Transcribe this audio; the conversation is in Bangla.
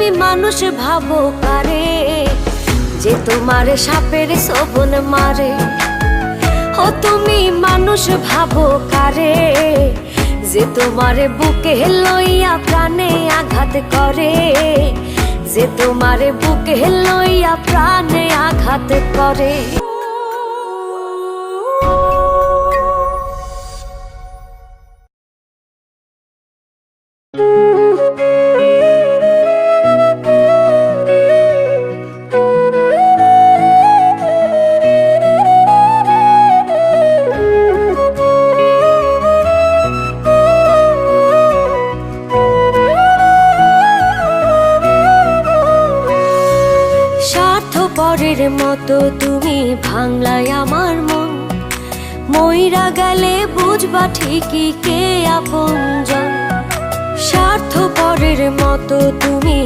মানুষ ভাবো কারে যে তোমারে সাপের শোভন মারে। ও তুমি মানুষ ভাবো কারে যে তোমারে বুকে লইয়া প্রাণে আঘাত করে, যে তোমারে বুকে লইয়া প্রাণে আঘাত করে। স্বার্থপরের মতো তুমি ভাঙলাই আমার মন, মইরা গেলে বুঝবা ঠিকই কে আপনজন। স্বার্থপরের মতো তুমি